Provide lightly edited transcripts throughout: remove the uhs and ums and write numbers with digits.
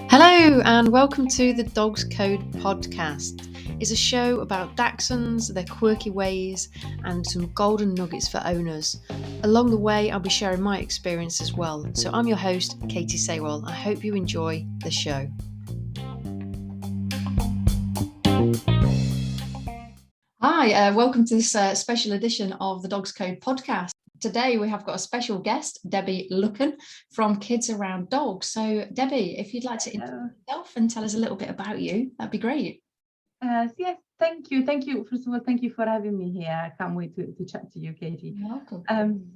Hello and welcome to the K.A.D podcast. It's a show about Dachshunds, their quirky ways and some golden nuggets for owners. Along the way I'll be sharing my experience as well. So I'm your host, Katie Saywell. I hope you enjoy the show. Hi, welcome to this special edition of the K.A.D podcast. Today we have got a special guest, Debby Lucken from Kids Around Dogs. So Debby, if you'd like to introduce yourself and tell us a little bit about you, that'd be great. Yes, thank you. First of all, thank you for having me here. I can't wait to chat to you, Katie. You're welcome.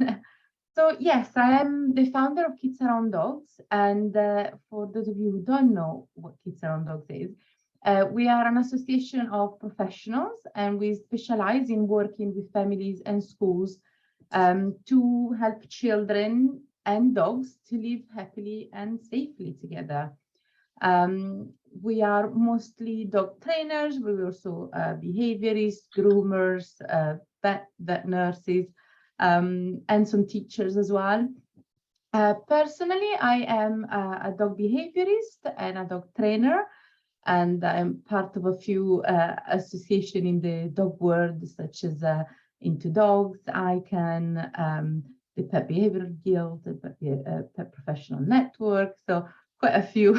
So yes, I am the founder of Kids Around Dogs. And for those of you who don't know what Kids Around Dogs is, we are an association of professionals and we specialize in working with families and schools to help children and dogs to live happily and safely together. We are mostly dog trainers, but we're also behaviorists, groomers, vet nurses, and some teachers as well. Personally, I am a dog behaviorist and a dog trainer, and I'm part of a few associations in the dog world, such as Into Dogs, ICANN, the Pet Behavioral Guild, the Pet Professional Network, so quite a few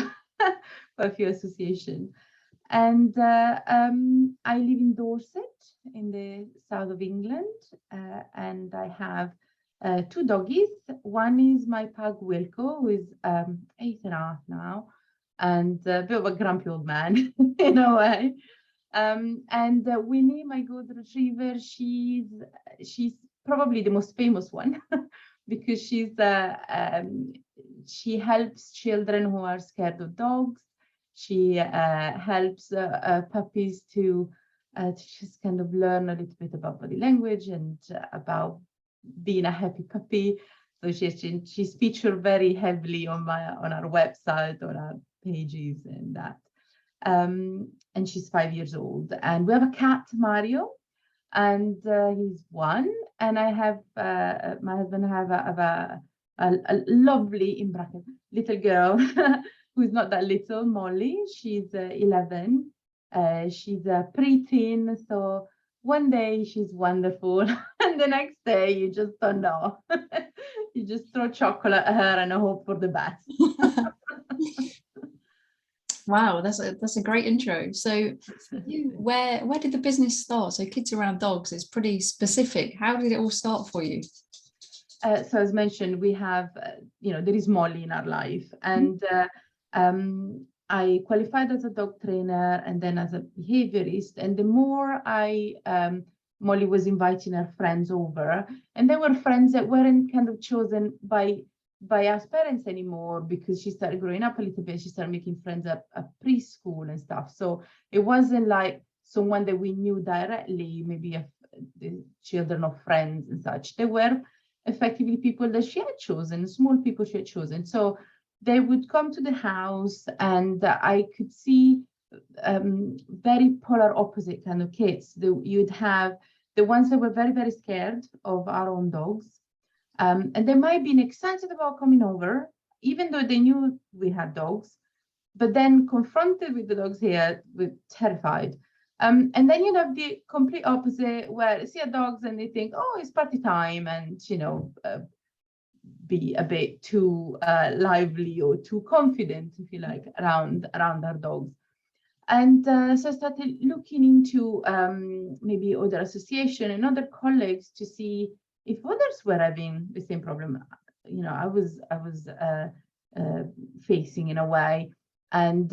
associations. And I live in Dorset in the south of England, and I have two doggies. One is my pug Wilco, who is 8.5 now, and a bit of a grumpy old man in a way. And Winnie, my golden retriever, she's probably the most famous one because she helps children who are scared of dogs. She helps puppies to just kind of learn a little bit about body language and about being a happy puppy. So she's featured very heavily on our website, on our pages and that. And she's 5 years old. And we have a cat, Mario, and he's 1. And I have my husband have a lovely, in bracket, little girl who's not that little, Molly. She's 11. She's a preteen. So one day she's wonderful, and the next day you just don't know. You just throw chocolate at her and hope for the best. Wow, that's a great intro. So where did the business start? So Kids Around Dogs is pretty specific. How did it all start for you? So as mentioned, we have, there is Molly in our life. And I qualified as a dog trainer and then as a behaviorist. And the more Molly was inviting her friends over, and they were friends that weren't kind of chosen by us parents anymore, because she started growing up a little bit. She started making friends at preschool and stuff. So it wasn't like someone that we knew directly, maybe the children of friends and such. They were effectively people that she had chosen, small people she had chosen. So they would come to the house, and I could see very polar opposite kind of kids. You'd have the ones that were very, very scared of our own dogs. And they might have been excited about coming over, even though they knew we had dogs, but then confronted with the dogs here, were terrified. And then you'd have the complete opposite, where they see dogs and they think, oh, it's party time, and, be a bit too lively or too confident, if you like, around our dogs. And so I started looking into maybe other association and other colleagues to see if others were having the same problem, I was facing in a way, and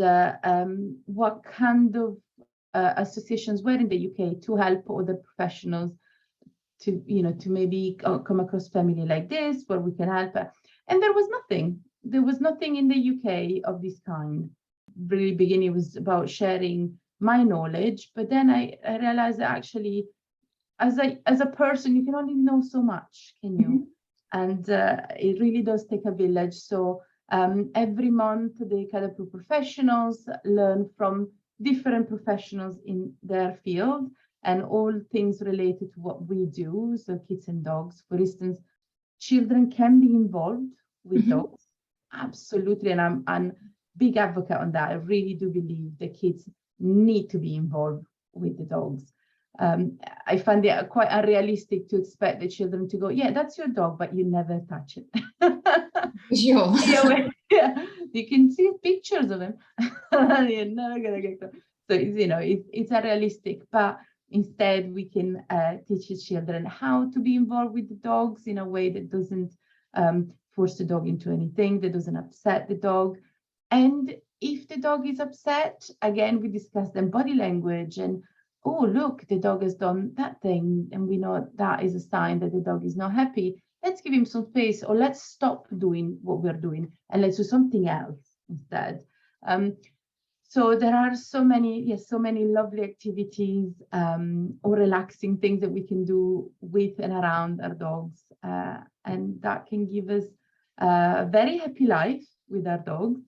what kind of associations were in the UK to help other professionals to maybe come across family like this where we can help. And there was nothing in the UK of this kind. Really beginning was about sharing my knowledge, but then I realized that actually as a person, you can only know so much, can you? And it really does take a village. So every month, the K.A.D professionals learn from different professionals in their field. and all things related to what we do, so kids and dogs. For instance, children can be involved with dogs, absolutely, and I'm big advocate on that. I really do believe the kids need to be involved with the dogs. I find it quite unrealistic to expect the children to go, yeah, that's your dog, but you never touch it. Sure. Yeah, you can see pictures of him. You're never gonna get them. So it's unrealistic, but instead we can teach the children how to be involved with the dogs in a way that doesn't force the dog into anything, that doesn't upset the dog. And if the dog is upset, again, we discuss then body language and, oh, look, the dog has done that thing, and we know that is a sign that the dog is not happy. Let's give him some space, or let's stop doing what we're doing and let's do something else instead. So there are so many lovely activities or relaxing things that we can do with and around our dogs, and that can give us a very happy life with our dogs.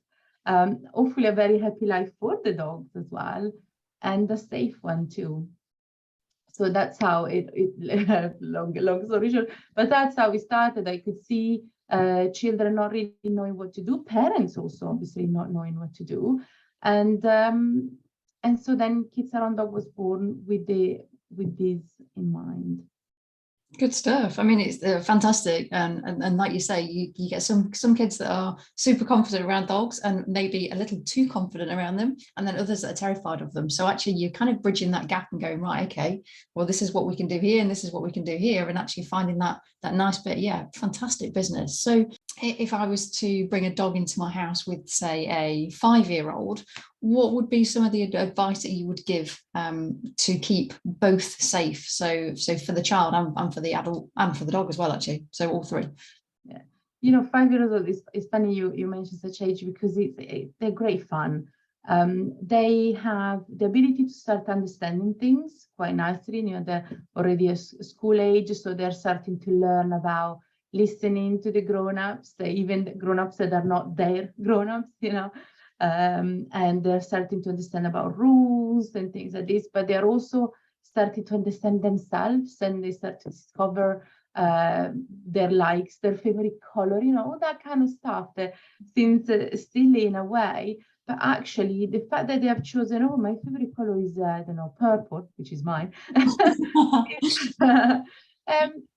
Hopefully a very happy life for the dogs as well, and a safe one too. So that's how it long story short, but that's how we started. I could see children not really knowing what to do, parents also obviously not knowing what to do, and so then Kids Around Dog was born with this in mind. Good stuff. I mean, it's fantastic, and like you say, you get some kids that are super confident around dogs and maybe a little too confident around them, and then others that are terrified of them. So actually, you're kind of bridging that gap and going, right, okay, well, this is what we can do here, and this is what we can do here, and actually finding that nice bit. Yeah, fantastic business. So if I was to bring a dog into my house with, say, a 5-year-old, what would be some of the advice that you would give to keep both safe? So for the child and for the adult and for the dog as well, actually. So all three. Yeah, 5 years old is funny you mentioned such age, because they're great fun. They have the ability to start understanding things quite nicely. They're already a school age, so they're starting to learn about listening to the grown-ups, even the grown-ups that are not their grown-ups, and they're starting to understand about rules and things like this, but they're also starting to understand themselves, and they start to discover their likes, their favorite color, all that kind of stuff that seems silly in a way, but actually the fact that they have chosen, oh, my favorite color is I don't know, purple, which is mine.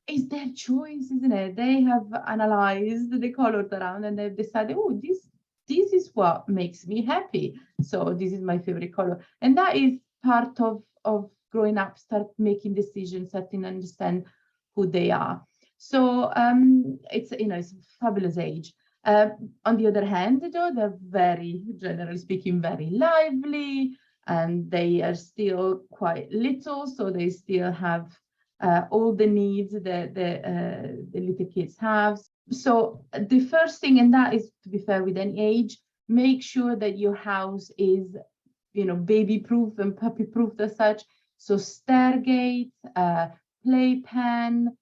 It's their choice, isn't it? They have analyzed the colors around and they've decided, oh, this is what makes me happy, so this is my favorite color. And that is part of growing up, start making decisions, starting to understand who they are. So it's a fabulous age. On the other hand, though, they're very, generally speaking, very lively, and they are still quite little, so they still have all the needs that the little kids have. So the first thing, and that is to be fair with any age, make sure that your house is, baby proof and puppy proof as such. So stairgate, playpen,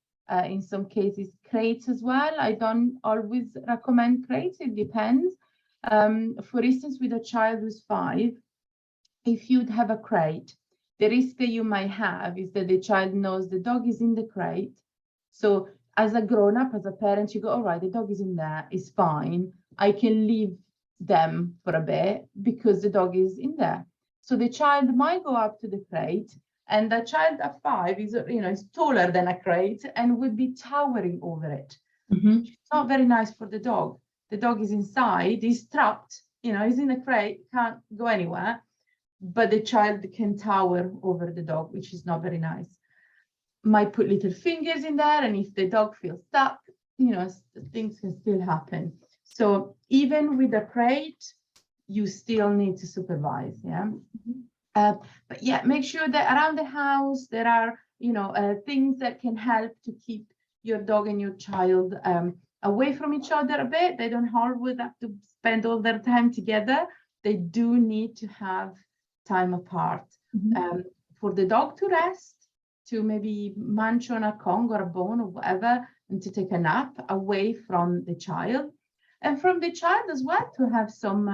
in some cases crates as well. I don't always recommend crates, it depends. For instance, with a child who's 5, if you'd have a crate, the risk that you might have is that the child knows the dog is in the crate. So as a grown-up, as a parent, you go, all right, the dog is in there, it's fine. I can leave them for a bit because the dog is in there. So the child might go up to the crate, and the child at 5 is, is taller than a crate and would be towering over it. It's not very nice for the dog. The dog is inside, he's trapped, he's in the crate, can't go anywhere, but the child can tower over the dog, which is not very nice. Might put little fingers in there, and if the dog feels stuck, things can still happen. So even with a crate, you still need to supervise, but yeah, make sure that around the house there are, things that can help to keep your dog and your child away from each other a bit. They don't always have to spend all their time together. They do need to have time apart. For the dog to rest, to maybe munch on a Kong or a bone or whatever, and to take a nap away from the child. And from the child as well, to have some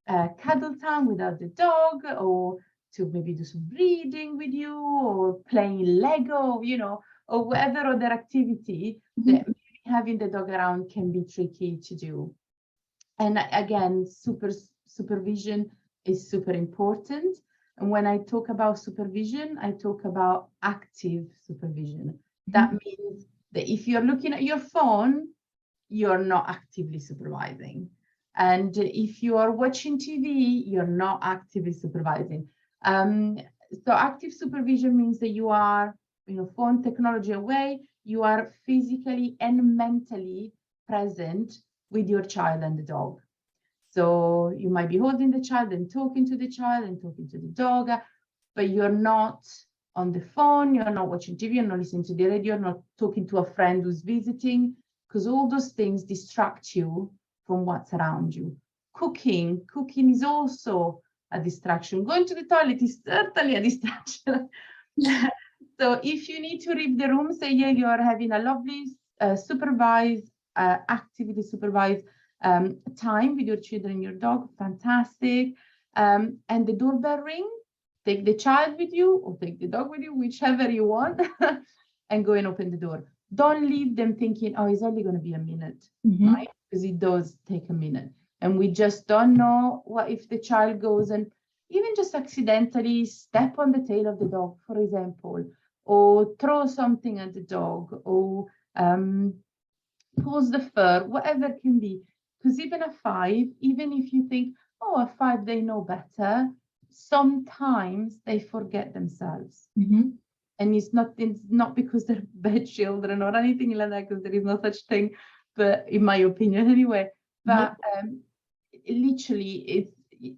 cuddle time without the dog, or to maybe do some reading with you or playing Lego, or whatever other activity that maybe having the dog around can be tricky to do. And again, supervision is super important. And when I talk about supervision, I talk about active supervision. That means that if you're looking at your phone, you're not actively supervising. And if you are watching TV, you're not actively supervising. So active supervision means that you are, phone technology away, you are physically and mentally present with your child and the dog. So you might be holding the child and talking to the child and talking to the dog, but you're not on the phone, you're not watching TV, you're not listening to the radio, you're not talking to a friend who's visiting, because all those things distract you from what's around you. Cooking is also a distraction. Going to the toilet is certainly a distraction. So if you need to leave the room, say, yeah, you are having a lovely supervised, activity supervised time with your children and your dog, fantastic. And the doorbell ring, take the child with you or take the dog with you, whichever you want, and go and open the door. Don't leave them thinking, oh, it's only going to be a minute, right? Because it does take a minute. And we just don't know what if the child goes and even just accidentally step on the tail of the dog, for example, or throw something at the dog, or pulls the fur, whatever it can be. Because even a 5, even if you think, oh, a 5, they know better, sometimes they forget themselves. And it's not because they're bad children or anything like that, because there is no such thing, but in my opinion anyway. But literally,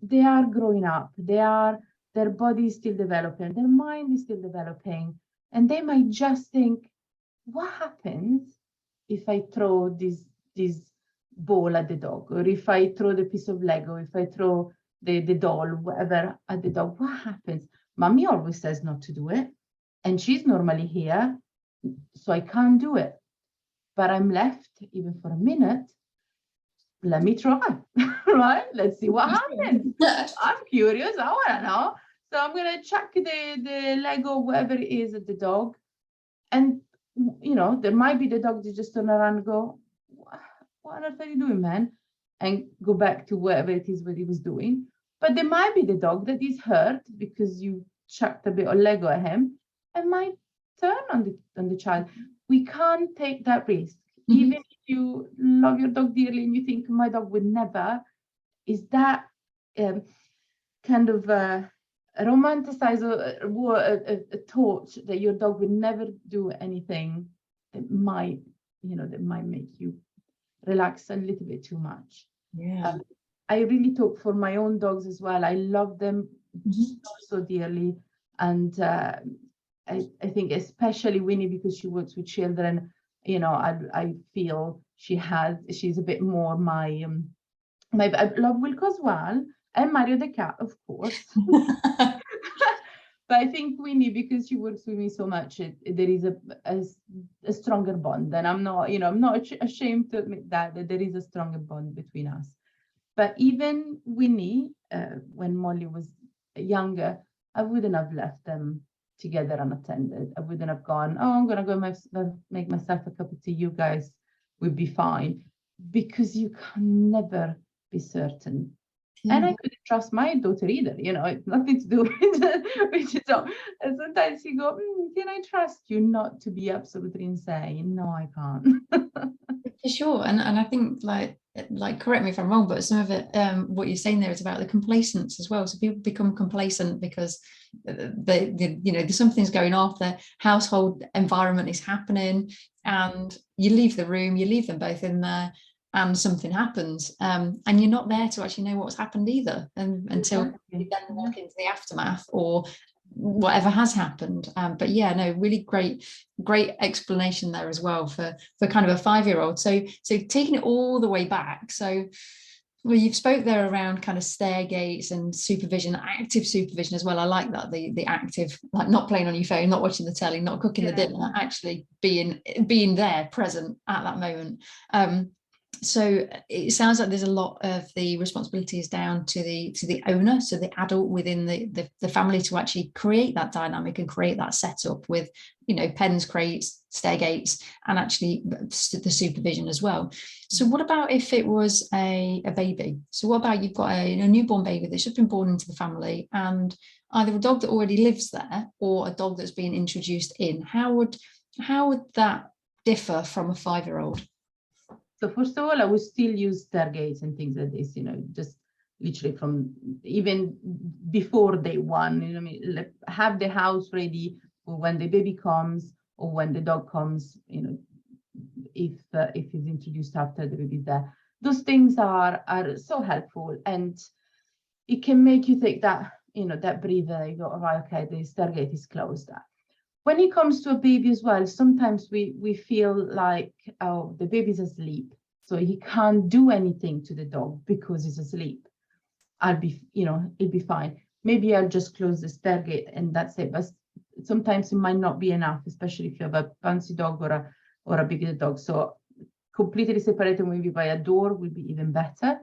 they are growing up. Their body is still developing, their mind is still developing, and they might just think, what happens if I throw this ball at the dog, or if I throw the piece of Lego, if I throw the doll, whatever, at the dog, what happens? Mommy always says not to do it, and she's normally here, so I can't do it. But I'm left, even for a minute, let me try, right? Let's see what happens. I'm curious, I want to know. So I'm going to chuck the Lego, whatever it is, at the dog. And, there might be the dog that just turn around and go, what on earth are you doing, man? And go back to whatever it is what he was doing. But there might be the dog that is hurt because you chucked a bit of Lego at him and might turn on the child. We can't take that risk. Even if you love your dog dearly and you think my dog would never, is that kind of romanticize a thought that your dog would never do anything that might make you relax a little bit too much. I really talk for my own dogs as well. I love them so dearly, and I think especially Winnie, because she works with children, I feel she's a bit more my I love Wilco as well, and Mario the cat, of course. But I think Winnie, because she works with me so much, there is a stronger bond, and I'm not ashamed to admit that there is a stronger bond between us. But even Winnie, when Molly was younger, I wouldn't have left them together unattended. I wouldn't have gone, oh, I'm gonna go make myself a cup of tea, you guys will be fine, because you can never be certain. And I couldn't trust my daughter either, it's nothing to do with the dog. And sometimes you go, can I trust you not to be absolutely insane? No, I can't. For sure. And I think like correct me if I'm wrong, but some of it, what you're saying there is about the complacence as well. So people become complacent because something's going off, the household environment is happening, and you leave the room, you leave them both in there, and something happens, and you're not there to actually know what's happened either, until you then walk into the aftermath or whatever has happened. But yeah, no, really great explanation there as well for kind of a 5-year-old. So taking it all the way back, so you've spoke there around kind of stair gates and supervision, active supervision as well. I like that, the active, like not playing on your phone, not watching the telly, not cooking the dinner, actually being there present at that moment. So it sounds like there's a lot of the responsibility is down to the owner, so the adult within the family, to actually create that dynamic and create that setup with, pens, crates, stair gates, and actually the supervision as well. So what about if it was a baby? So what about you've got a newborn baby that's just been born into the family, and either a dog that already lives there or a dog that's been introduced in? How would that differ from a 5-year-old? So first of all, I would still use stair gates and things like this, just literally from even before day one, I mean, have the house ready for when the baby comes or when the dog comes, if it's introduced after the baby's there. Those things are so helpful, and it can make you take that, that breather. You go, right, okay, the stair gate is closed. When it comes to a baby as well, sometimes we feel like, oh, the baby's asleep, so he can't do anything to the dog because he's asleep. It'll be fine. Maybe I'll just close the stair gate and that's it. But sometimes it might not be enough, especially if you have a fancy dog or a bigger dog. So completely separated maybe by a door would be even better.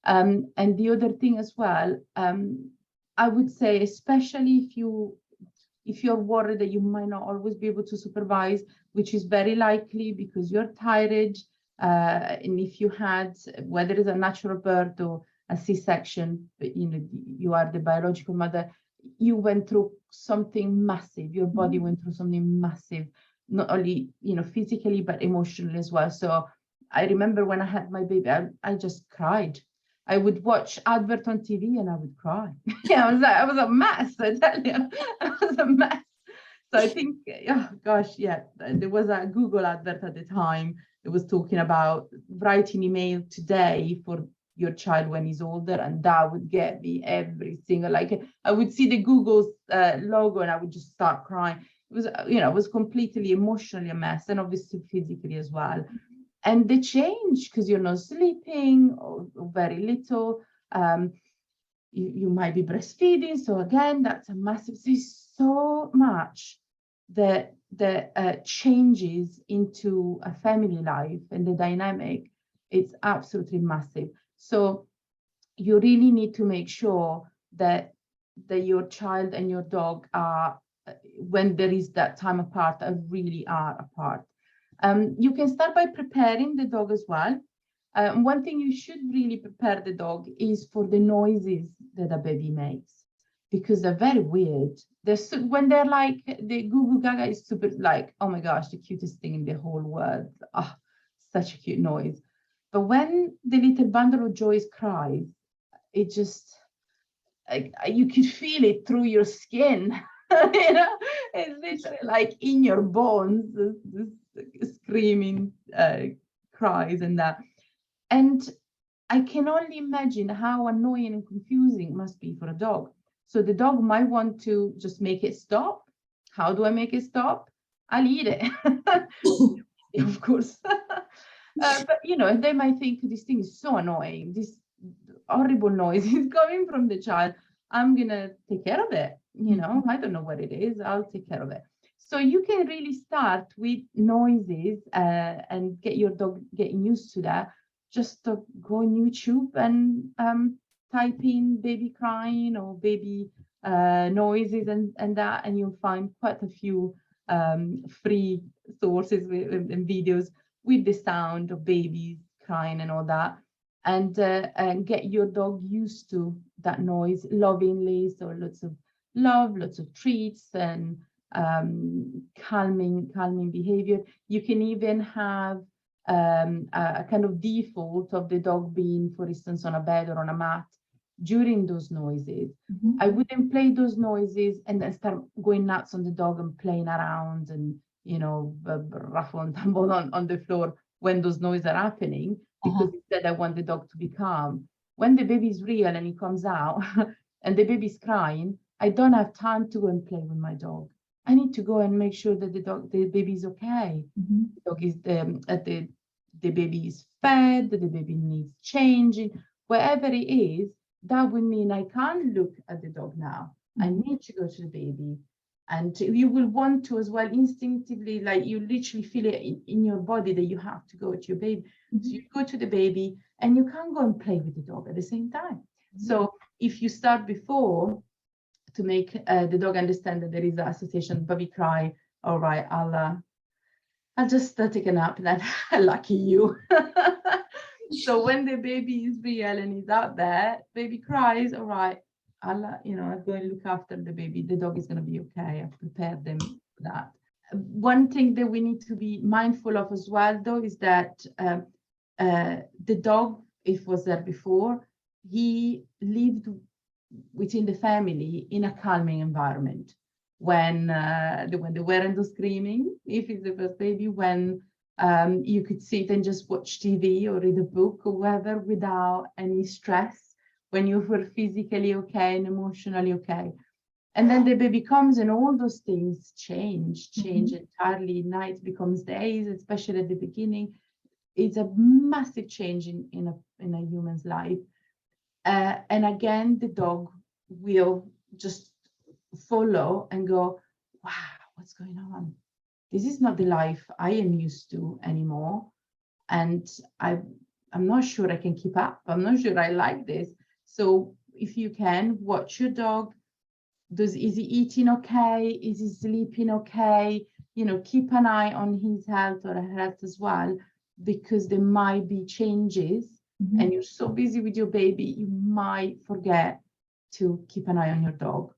And the other thing as well, I would say, especially if you're worried that you might not always be able to supervise, which is very likely because you're tired, and if you had, whether it's a natural birth or a C-section, you are the biological mother, you went through something massive. Your body went through something massive, not only physically but emotionally as well. So I remember when I had my baby, I just cried. I would watch advert on TV and I would cry. Yeah, I was a mess. I tell you, I was a mess. So I think, oh gosh, yeah, there was a Google advert at the time. It was talking about writing email today for your child when he's older, and that would get me every single, like, I would see the Google's logo and I would just start crying. It was, it was completely emotionally a mess, and obviously physically as well. And they change because you're not sleeping or very little. You might be breastfeeding. So again, that's a massive, there's so much that changes into a family life and the dynamic. It's absolutely massive. So you really need to make sure that your child and your dog are, when there is that time apart, really are apart. You can start by preparing the dog as well. One thing you should really prepare the dog is for the noises that a baby makes, because they're very weird. When they're like, the Goo Goo Gaga is super, like, oh my gosh, the cutest thing in the whole world. Oh, such a cute noise. But when the little bundle of joys cries, it just, you could feel it through your skin. It's literally like in your bones, this screaming cries and that. And I can only imagine how annoying and confusing it must be for a dog. So the dog might want to just make it stop. How do I make it stop? I'll eat it. Of course. But they might think this thing is so annoying, this horrible noise is coming from the child. I'm gonna take care of it. I don't know what it is. I'll take care of it. So you can really start with noises and get your dog getting used to that. Just go on YouTube and type in baby crying or baby noises and that, and you'll find quite a few free sources and videos with the sound of babies crying and all that, and get your dog used to that noise lovingly. So lots of love, lots of treats, and calming behavior. You can even have a kind of default of the dog being, for instance, on a bed or on a mat during those noises. I wouldn't play those noises and then start going nuts on the dog and playing around and ruffle and tumble on the floor when those noises are happening, because instead I want the dog to be calm. When the baby's real and he comes out and the baby's crying, I don't have time to go and play with my dog. I need to go and make sure that the baby is okay. The dog is the baby is fed, the baby needs changing, wherever it is. That would mean I can't look at the dog now. I need to go to the baby. And you will want to as well instinctively, like you literally feel it in your body that you have to go to your baby. So you go to the baby and you can't go and play with the dog at the same time. So if you start before to make the dog understand that there is an association, baby cry, all right, I'll just take a nap then. Lucky you. So when the baby is real and he's out there, baby cries, all right, I'll go and look after the baby. The dog is going to be okay. I've prepared them for that. One thing that we need to be mindful of as well, though, is that the dog, if was there before, he lived within the family in a calming environment. When they weren't screaming, if it's the first baby, when you could sit and just watch TV or read a book or whatever without any stress, when you were physically okay and emotionally okay. And then the baby comes and all those things change entirely. Night becomes days, especially at the beginning. It's a massive change in a human's life. And again, the dog will just follow and go, wow, what's going on? This is not the life I am used to anymore. And I'm not sure I can keep up. I'm not sure I like this. So if you can, watch your dog. Is he eating okay? Is he sleeping okay? Keep an eye on his health or her health as well, because there might be changes and you're so busy with your baby, you might forget to keep an eye on your dog.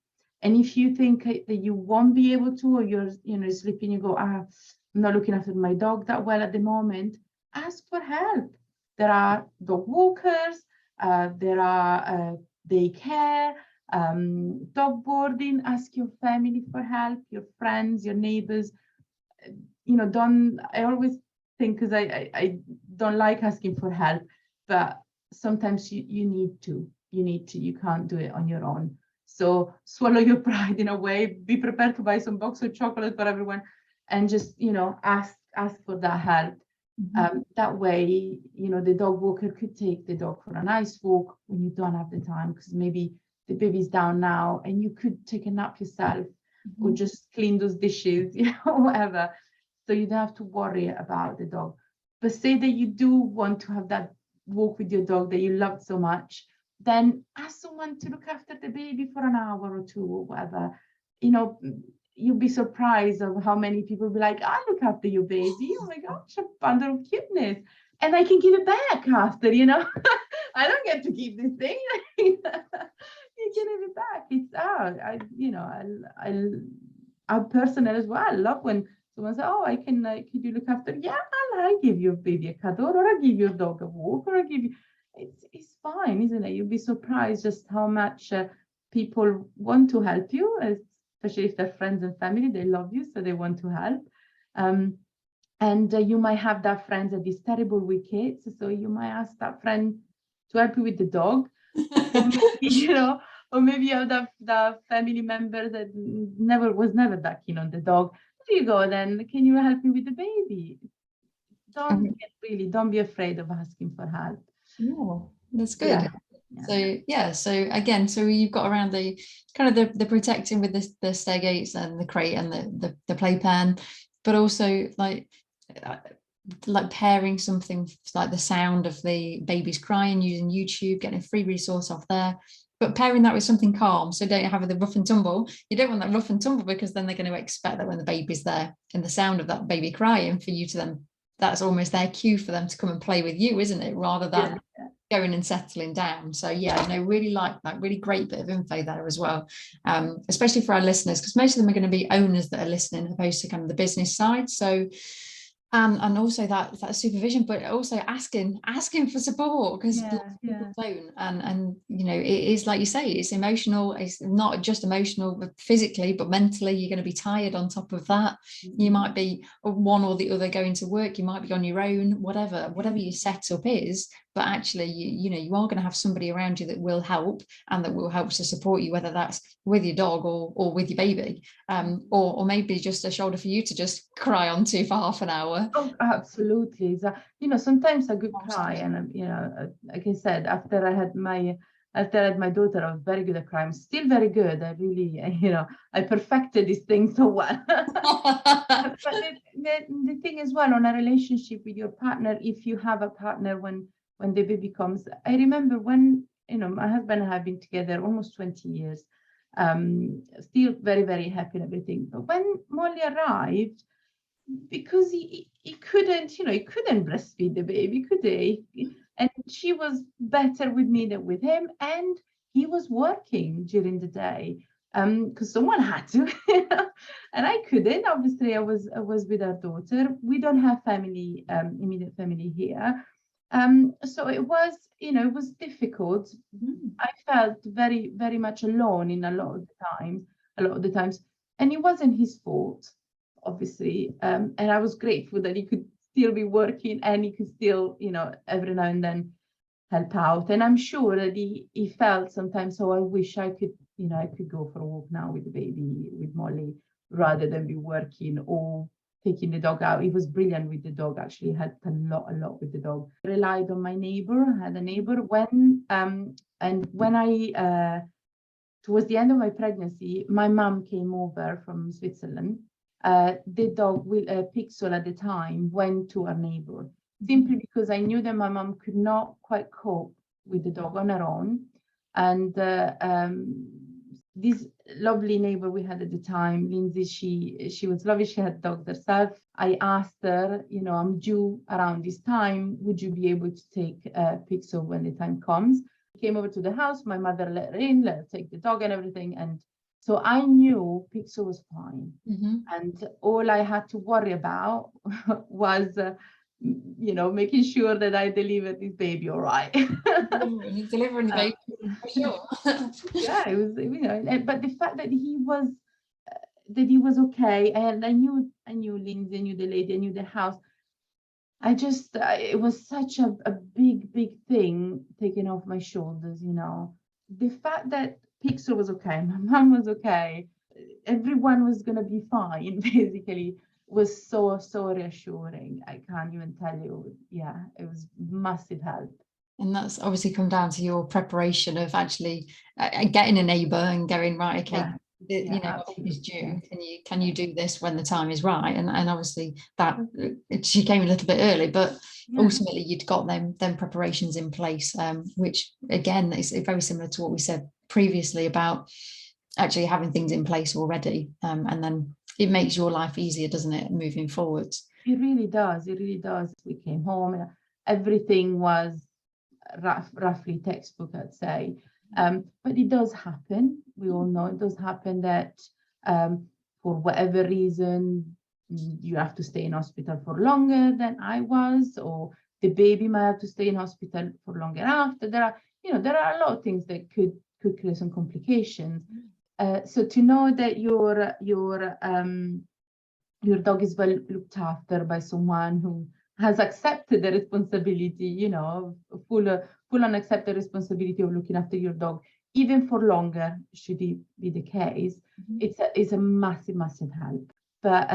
And if you think that you won't be able to, or you're sleeping, you go, I'm not looking after my dog that well at the moment, ask for help. There are dog walkers, there are daycare, dog boarding. Ask your family for help, your friends, your neighbors. I always think, because I don't like asking for help, but sometimes you need to. You can't do it on your own. So swallow your pride in a way. Be prepared to buy some box of chocolate for everyone, and just ask for that help. That way, the dog walker could take the dog for a nice walk when you don't have the time, because maybe the baby's down now, and you could take a nap yourself, or just clean those dishes, whatever. So you don't have to worry about the dog. But say that you do want to have that walk with your dog that you loved so much, then ask someone to look after the baby for an hour or two or whatever. You'll be surprised of how many people be like, I'll look after your baby. Oh my gosh, a bundle of cuteness. And I can give it back after, I don't get to keep this thing. You can give it back. It's I personally as well love when someone says, oh, could you look after? Yeah, I'll give your baby a cuddle, or I'll give your dog a walk, or I'll give you, it's fine, isn't it? You'll be surprised just how much people want to help you, especially if they're friends and family. They love you, so they want to help. And you might have that friend that is terrible with kids, so you might ask that friend to help you with the dog. Or maybe you have that family member that was never that keen on the dog. There you go, then can you help me with the baby? Don't be afraid of asking for help. Oh, that's good. Yeah. So again, you've got around the kind of the protecting with the stair gates and the crate and the playpen, but also like pairing something like the sound of the baby's crying using YouTube, getting a free resource off there, but pairing that with something calm. So don't have the rough and tumble. You don't want that rough and tumble, because then they're going to expect that when the baby's there and the sound of that baby crying, for you to then, that's almost their cue for them to come and play with you, isn't it? Rather than going and settling down. So really like that. Really great bit of info there as well, especially for our listeners, because most of them are going to be owners that are listening, opposed to kind of the business side. So and also that supervision, but also asking for support, because people don't, and it is, like you say, it's emotional. It's not just emotional physically, but mentally you're going to be tired on top of that. You might be one or the other going to work, you might be on your own, whatever your setup is, but actually you are going to have somebody around you that will help, and that will help to support you, whether that's with your dog or with your baby, or maybe just a shoulder for you to just cry onto for half an hour. Oh, absolutely. Sometimes a good cry, and like I said, after I had my I tell my daughter I was very good at crime, still very good. I really, I perfected this thing so well. But the thing as well on a relationship with your partner, if you have a partner when the baby comes, I remember when, my husband and I have been together almost 20 years, still very, very happy and everything. But when Molly arrived, because he couldn't, he couldn't breastfeed the baby, could he? And she was better with me than with him. And he was working during the day because someone had to, and I couldn't. Obviously, I was with our daughter. We don't have family, immediate family here. So it was, it was difficult. I felt very, very much alone in a lot of the times, and it wasn't his fault, obviously. And I was grateful that he could still be working and he could still, every now and then help out. And I'm sure that he felt sometimes, oh, I wish I could, I could go for a walk now with the baby, with Molly, rather than be working or taking the dog out. He was brilliant with the dog, actually helped a lot with the dog. I relied on my neighbor. I had a neighbor when I towards the end of my pregnancy, my mom came over from Switzerland. The dog, Pixel at the time, went to our neighbor, simply because I knew that my mom could not quite cope with the dog on her own. And this lovely neighbor we had at the time, Lindsay, she was lovely. She had dogs herself. I asked her, I'm due around this time. Would you be able to take Pixel when the time comes? She came over to the house. My mother let her in, let her take the dog and everything. And so I knew Pixel was fine. And all I had to worry about was, making sure that I delivered this baby all right. Delivering the baby, for sure. Yeah, it was, but the fact that he was okay, and I knew Lindsay, I knew the lady, I knew the house. I just, it was such a big thing taken off my shoulders, The fact that Pixel was okay, my mom was okay, everyone was going to be fine, basically, was so reassuring. I can't even tell you. Yeah, it was massive help. And that's obviously come down to your preparation of actually getting a neighbour and going, right, okay, is due. Can you do this when the time is right? And obviously that she came a little bit early, but ultimately you'd got them preparations in place, which again is very similar to what we said previously about actually having things in place already, and then it makes your life easier, doesn't it, moving forward? It really does. We came home and everything was roughly textbook, I'd say. But it does happen. We all know it does happen that for whatever reason, you have to stay in hospital for longer than I was, or the baby might have to stay in hospital for longer after. There are a lot of things that could create some complications. So to know that your dog is well looked after by someone who has accepted the responsibility, full on accept the responsibility of looking after your dog, even for longer, should it be the case, it's a massive help. But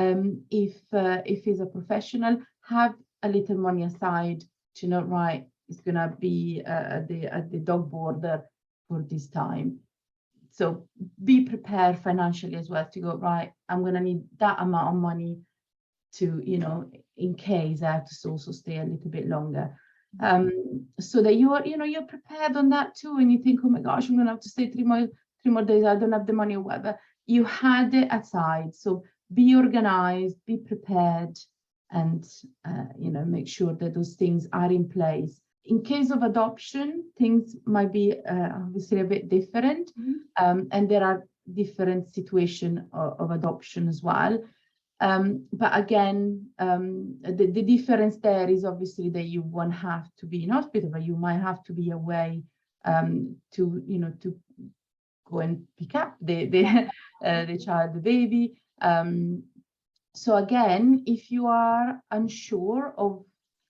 if he's a professional, have a little money aside to know, right, it's gonna be at the dog border for this time. So be prepared financially as well to go, right, I'm gonna need that amount of money to, in case I have to also stay a little bit longer. So that you're prepared on that too. And you think, oh my gosh, I'm gonna have to stay three more days, I don't have the money or whatever. You had it aside. So be organized, be prepared, and make sure that those things are in place. In case of adoption, things might be obviously a bit different, and there are different situations of adoption as well. But again, the difference there is obviously that you won't have to be in hospital, but you might have to be away to go and pick up the child, the baby. So again, if you are unsure of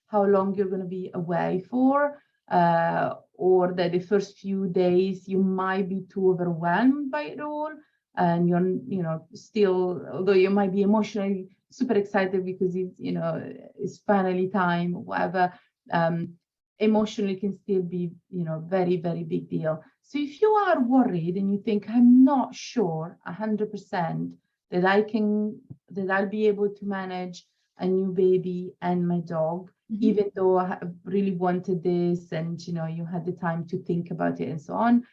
how long you're going to be away for, or that the first few days you might be too overwhelmed by it all, and you're still, although you might be emotionally super excited because it's finally time or whatever, emotionally can still be very, very big deal. So if you are worried and you think, I'm not sure 100% that I'll be able to manage a new baby and my dog, even though I really wanted this, and you had the time to think about it and so on,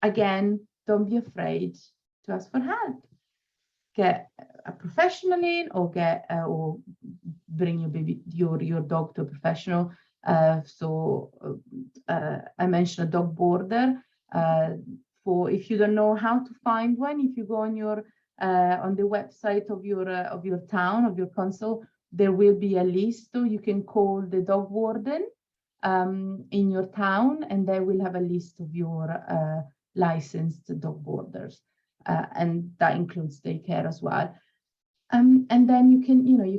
again, don't be afraid to ask for help. Get a professional in, or bring your dog to a professional. I mentioned a dog boarder. For if you don't know how to find one, if you go on the website of your town, of your council, there will be a list. So you can call the dog warden in your town, and they will have a list of your licensed dog boarders, and that includes daycare as well. And then you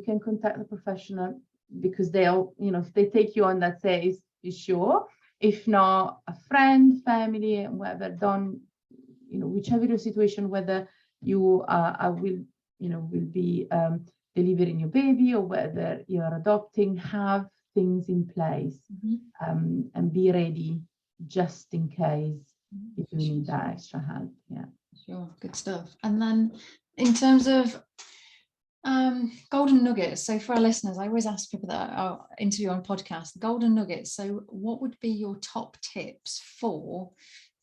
can contact the professional, because they'll, if they take you on, that says is sure. If not, a friend, family, whatever, whichever your situation, whether you will be delivering your baby, or whether you're adopting, have things in place, and be ready just in case you do need that extra help. Yeah. Sure, good stuff. And then in terms of golden nuggets, so for our listeners, I always ask people that I interview on podcasts, the golden nuggets. So what would be your top tips for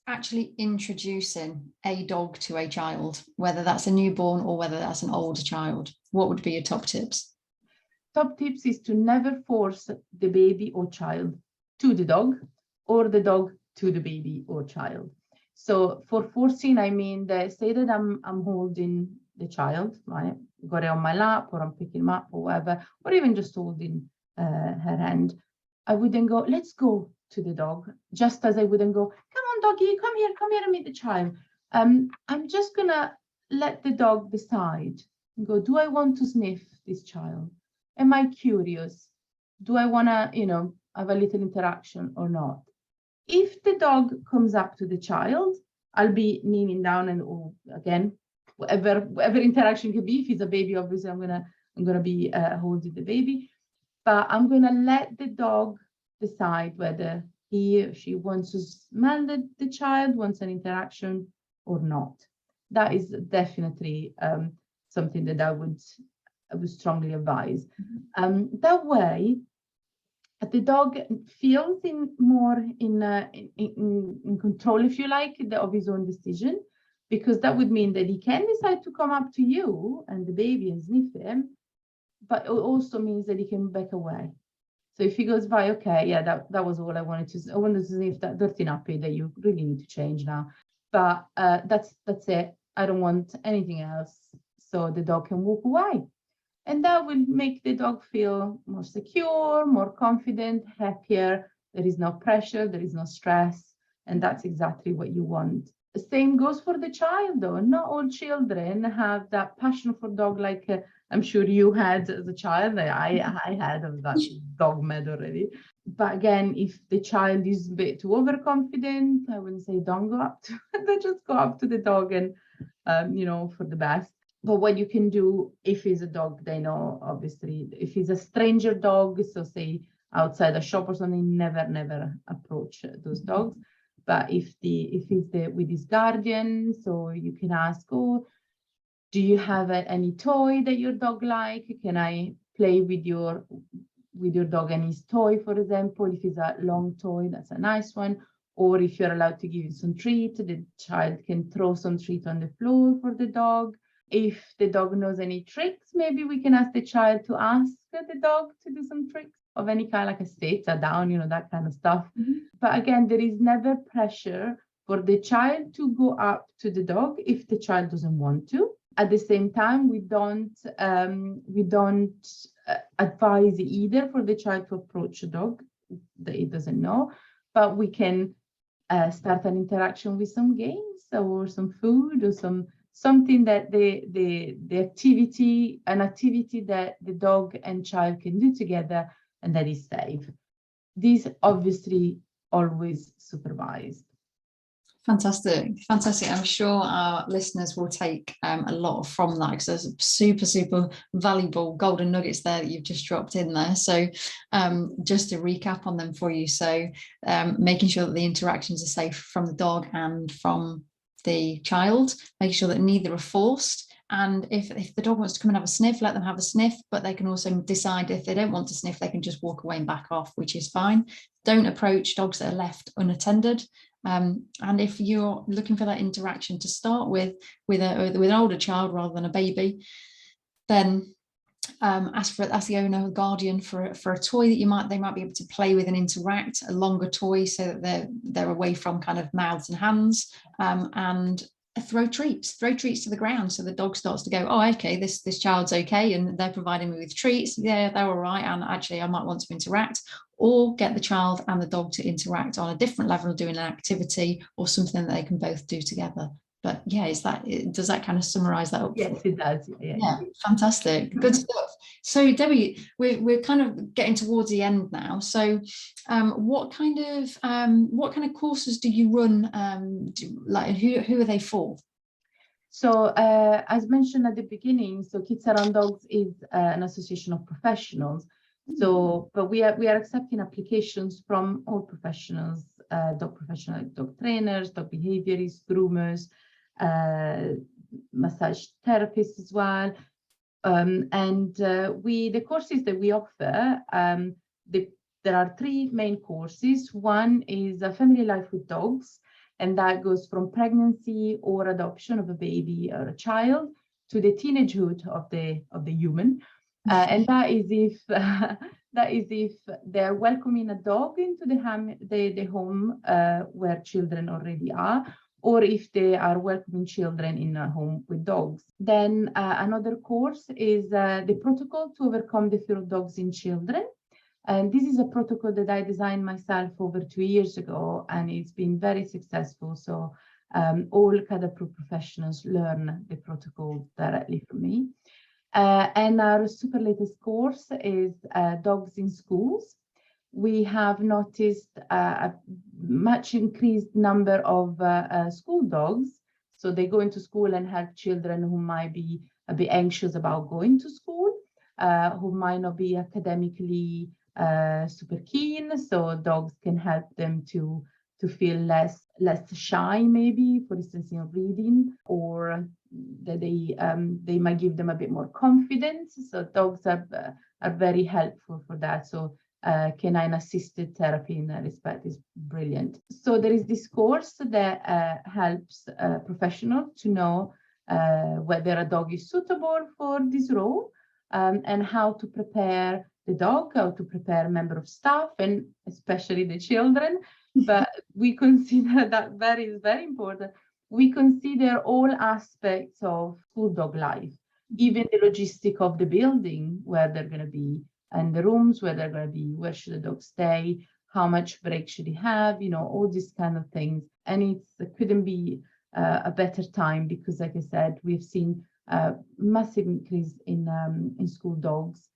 actually introducing a dog to a child, whether that's a newborn or whether that's an older child? What would be your top tips? Top tips is to never force the baby or child to the dog, or the dog to the baby or child. So for forcing, I mean that, say that I'm holding the child, right? Got it on my lap, or I'm picking him up, or whatever, or even just holding her hand. I wouldn't go, let's go to the dog, just as I wouldn't go, come on, doggy, come here and meet the child. I'm just gonna let the dog decide and go, do I want to sniff this child? Am I curious? Do I want to, have a little interaction or not? If the dog comes up to the child, I'll be kneeling down, and again, whatever interaction could be. If it's a baby, obviously I'm gonna be holding the baby, but I'm gonna let the dog decide whether he or she wants to smell the child, wants an interaction or not. That is definitely something that I would strongly advise. That way, the dog feels more in control, if you like, of his own decision, because that would mean that he can decide to come up to you and the baby and sniff him, but it also means that he can back away. So if he goes by, okay, yeah, that was all I wanted to. I wanted to sniff that dirty nappy that you really need to change now, but that's it. I don't want anything else. So the dog can walk away. And that will make the dog feel more secure, more confident, happier. There is no pressure, there is no stress. And that's exactly what you want. The same goes for the child, though. Not all children have that passion for dog like I'm sure you had as a child. I had of that dog mad already. But again, if the child is a bit too overconfident, I wouldn't say don't go up to they just go up to the dog and, for the best. But what you can do, if it's a dog they know, obviously, if it's a stranger dog, so say outside a shop or something, never approach those dogs. But if it's with his guardian, so you can ask, oh, do you have any toy that your dog like? Can I play with your dog and his toy, for example? If it's a long toy, that's a nice one. Or if you're allowed to give him some treat, the child can throw some treat on the floor for the dog. If the dog knows any tricks, maybe we can ask the child to ask the dog to do some tricks of any kind, like a sit, a down, that kind of stuff. But again, there is never pressure for the child to go up to the dog if the child doesn't want to. At the same time, we don't advise either for the child to approach a dog that it doesn't know, but we can start an interaction with some games or some food or something that an activity that the dog and child can do together and that is safe. These obviously always supervised. Fantastic, fantastic. I'm sure our listeners will take a lot from that, because there's super, super valuable golden nuggets there that you've just dropped in there. So just to recap on them for you. So making sure that the interactions are safe from the dog and from the child, making sure that neither are forced. And if the dog wants to come and have a sniff, let them have a sniff, but they can also decide if they don't want to sniff, they can just walk away and back off, which is fine. Don't approach dogs that are left unattended. And if you're looking for that interaction to start with an older child rather than a baby, then ask the owner or guardian for a toy that they might be able to play with and interact, a longer toy, so that they're away from kind of mouths and hands, and throw treats to the ground, so the dog starts to go, oh, okay, this child's okay, and they're providing me with treats, yeah, they're all right, and actually I might want to interact. Or get the child and the dog to interact on a different level, doing an activity or something that they can both do together. But yeah, does that kind of summarize that up? Yes, it does. Yeah, fantastic, good stuff. So Debbie, we're kind of getting towards the end now. So what kind of courses do you run? Who are they for? So as mentioned at the beginning, so Kids Around Dogs is an association of professionals. So, but we are accepting applications from all professionals, dog trainers, dog behaviorists, groomers, massage therapists as well. The courses that we offer, there are three main courses. One is a family life with dogs, and that goes from pregnancy or adoption of a baby or a child to the teenagehood of the human. And that is if they're welcoming a dog into the home where children already are, or if they are welcoming children in a home with dogs. Then another course is the protocol to overcome the fear of dogs in children. And this is a protocol that I designed myself over 2 years ago, and it's been very successful. So all K.A.D approved professionals learn the protocol directly from me. And our super latest course is Dogs in Schools. We have noticed a much increased number of school dogs. So they go into school and have children who might be a bit anxious about going to school, who might not be academically super keen. So dogs can help them to feel less shy, maybe, for instance, in reading, or that they might give them a bit more confidence. So dogs are very helpful for that. So canine assisted therapy in that respect is brilliant. So there is this course that helps professionals to know whether a dog is suitable for this role, and how to prepare the dog, how to prepare a member of staff, and especially the children. But we consider that very important. We consider all aspects of school dog life, even the logistic of the building, where they're going to be, and the rooms where they're going to be, where should the dog stay, how much break should he have, all these kind of things. And it couldn't be a better time, because, like I said, we've seen a massive increase in school dogs,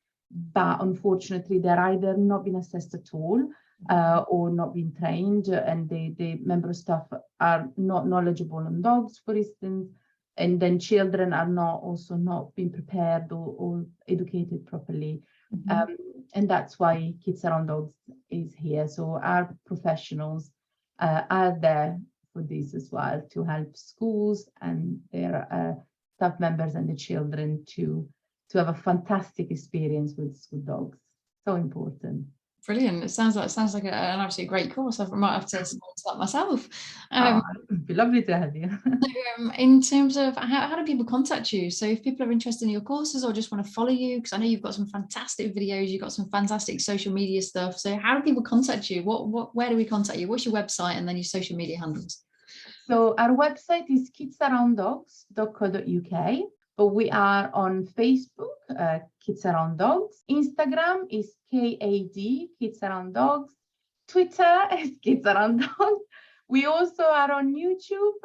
but unfortunately they're either not being assessed at all, or not being trained, and the member of staff are not knowledgeable on dogs, for instance, and then children are not being prepared or educated properly. Mm-hmm. And that's why Kids Around Dogs is here. So our professionals are there for this as well, to help schools and their staff members and the children to have a fantastic experience with school dogs. So important. Brilliant. It sounds like an absolutely great course. I might have to sponsor that myself. It'd be lovely to have you. In terms of how do people contact you? So if people are interested in your courses or just want to follow you, because I know you've got some fantastic videos, you've got some fantastic social media stuff. So how do people contact you? Where do we contact you? What's your website and then your social media handles? So our website is kidsarounddogs.co.uk. But we are on Facebook, Kids Around Dogs. Instagram is K.A.D, Kids Around Dogs. Twitter is Kids Around Dogs. We also are on YouTube,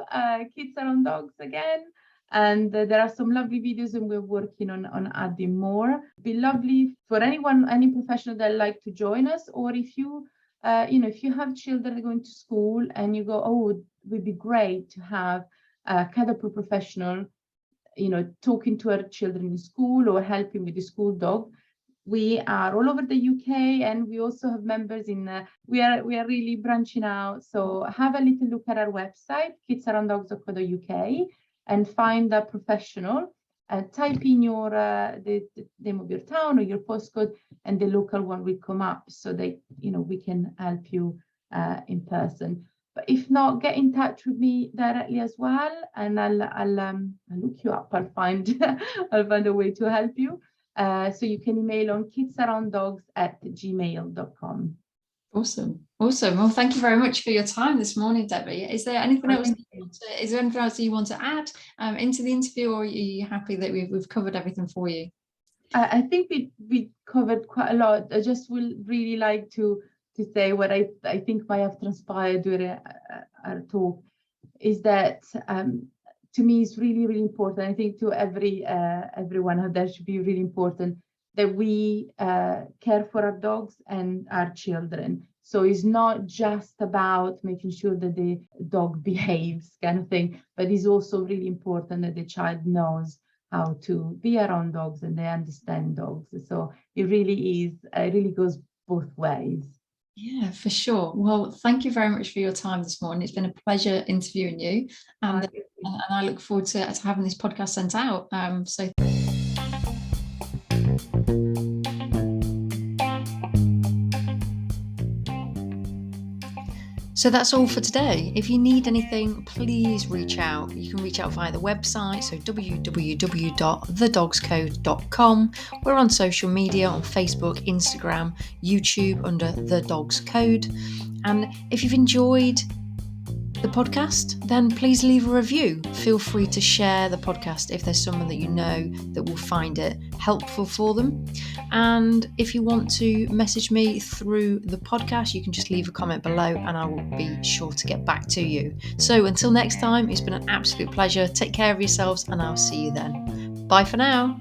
Kids Around Dogs again. And there are some lovely videos, and we're working on adding more. It'd be lovely for any professional that like to join us, or if you have children going to school and you go, oh, would be great to have a kind of professional, talking to our children in school or helping with the school dog. We are all over the UK, and we also have members in. We are really branching out. So have a little look at our website, kidsarounddogs.co.uk, and find a professional. Type in your the name of your town or your postcode, and the local one will come up, so that we can help you in person. But if not, get in touch with me directly as well, and I'll look you up. I'll find a way to help you. So you can email on kidsarounddogs@gmail.com. Awesome. Well, thank you very much for your time this morning, Debbie. Is there anything else? Is there anything else you want to add into the interview, or are you happy that we've covered everything for you? I think we covered quite a lot. I just will really like to say what I think might have transpired during our talk is that to me it's really, really important. I think to everyone out there should be really important that we care for our dogs and our children. So it's not just about making sure that the dog behaves kind of thing, but it's also really important that the child knows how to be around dogs and they understand dogs. So it really goes both ways. Yeah, for sure. Well, thank you very much for your time this morning. It's been a pleasure interviewing you, and I look forward to having this podcast sent out. So that's all for today. If you need anything, please reach out. You can reach out via the website, so www.thedogscode.com. We're on social media on Facebook, Instagram, YouTube under The Dogs Code. And if you've enjoyed the podcast, then please leave a review. Feel free to share the podcast if there's someone that you know that will find it helpful for them. And if you want to message me through the podcast, you can just leave a comment below and I will be sure to get back to you. So until next time, it's been an absolute pleasure. Take care of yourselves and I'll see you then. Bye for now.